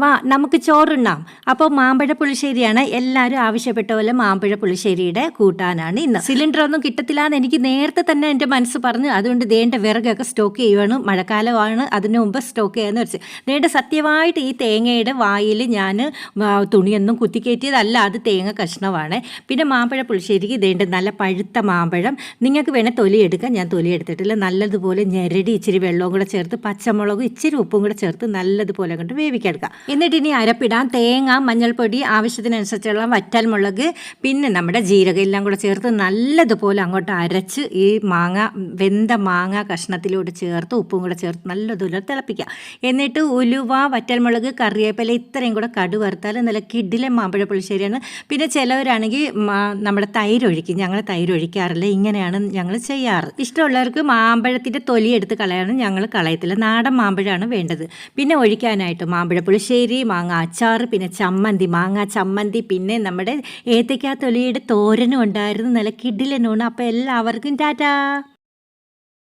വാ നമുക്ക് ചോറുണ്ണാം. അപ്പോൾ മാമ്പഴ പുളിശ്ശേരിയാണ് എല്ലാവരും ആവശ്യപ്പെട്ട പോലെ. മാമ്പഴ പുളിശ്ശേരിയുടെ കൂട്ടാനാണ് ഇന്ന്. സിലിണ്ടർ ഒന്നും കിട്ടത്തില്ലാന്ന് എനിക്ക് നേരത്തെ തന്നെ എൻ്റെ മനസ്സ് പറഞ്ഞു. അതുകൊണ്ട് ദേണ്ട വിറകൊക്കെ സ്റ്റോക്ക് ചെയ്യുവാണ്. മഴക്കാലമാണ്, അതിന് മുമ്പ് സ്റ്റോക്ക് ചെയ്യാന്ന് വെച്ച്. ദേണ്ട സത്യമായിട്ട് ഈ തേങ്ങയുടെ വായിൽ ഞാൻ തുണിയൊന്നും കുത്തിക്കയറ്റിയതല്ല, അത് തേങ്ങ കഷ്ണമാണ്. പിന്നെ മാമ്പഴ പുളിശ്ശേരിക്ക് ദേണ്ട നല്ല പഴുത്ത മാമ്പഴം. നിങ്ങൾക്ക് വേണേൽ തൊലി എടുക്കാം, ഞാൻ തൊലി എടുത്തിട്ടില്ല. നല്ലതുപോലെ ഞെരടി ഇച്ചിരി വെള്ളവും കൂടെ ചേർത്ത് പച്ചമുളകും ഇച്ചിരി ഉപ്പും കൂടെ ചേർത്ത് നല്ലതുപോലെ കൊണ്ട് വേവിക്കെടുക്കാം. എന്നിട്ട് ഇനി അരപ്പിടാം. തേങ്ങ, മഞ്ഞൾപ്പൊടി, ആവശ്യത്തിനനുസരിച്ചുള്ള വറ്റൽമുളക്, പിന്നെ നമ്മുടെ ജീരകം എല്ലാം കൂടെ ചേർത്ത് നല്ലതുപോലെ അങ്ങോട്ട് അരച്ച് ഈ വെന്ത മാങ്ങ കഷ്ണത്തിലൂടെ ചേർത്ത് ഉപ്പും കൂടെ ചേർത്ത് നല്ലതുപോലെ തിളപ്പിക്കുക. എന്നിട്ട് ഉലുവ, വറ്റൽമുളക്, കറിവേപ്പില ഇത്രയും കൂടെ കടു വറുത്താൽ നല്ല കിടിലൻ മാമ്പഴ പുളിശ്ശേരിയാണ്. പിന്നെ ചിലവരാണെങ്കിൽ നമ്മുടെ തൈര് ഒഴിക്കും. ഞങ്ങൾ തൈര് ഒഴിക്കാറില്ല, ഇങ്ങനെയാണ് ഞങ്ങൾ ചെയ്യാറ്. ഇഷ്ടമുള്ളവർക്ക് മാമ്പഴത്തിൻ്റെ തൊലി എടുത്ത് കളയാനും ഞങ്ങൾ കളയത്തില്ല. നാടൻ മാമ്പഴമാണ് വേണ്ടത്. പിന്നെ ഒഴിക്കാനായിട്ട് മാമ്പഴ പുളിശ്ശേരി, മാങ്ങ അച്ചാർ, പിന്നെ ചമ്മന്തി, മാങ്ങ ചമ്മന്തി, പിന്നെ നമ്മുടെ ഏത്തയ്ക്കാ തൊലിയുടെ തോരനും ഉണ്ടായിരുന്നു. നല്ല കിടിലനാണ്. അപ്പോൾ എല്ലാവർക്കും ടാറ്റാ.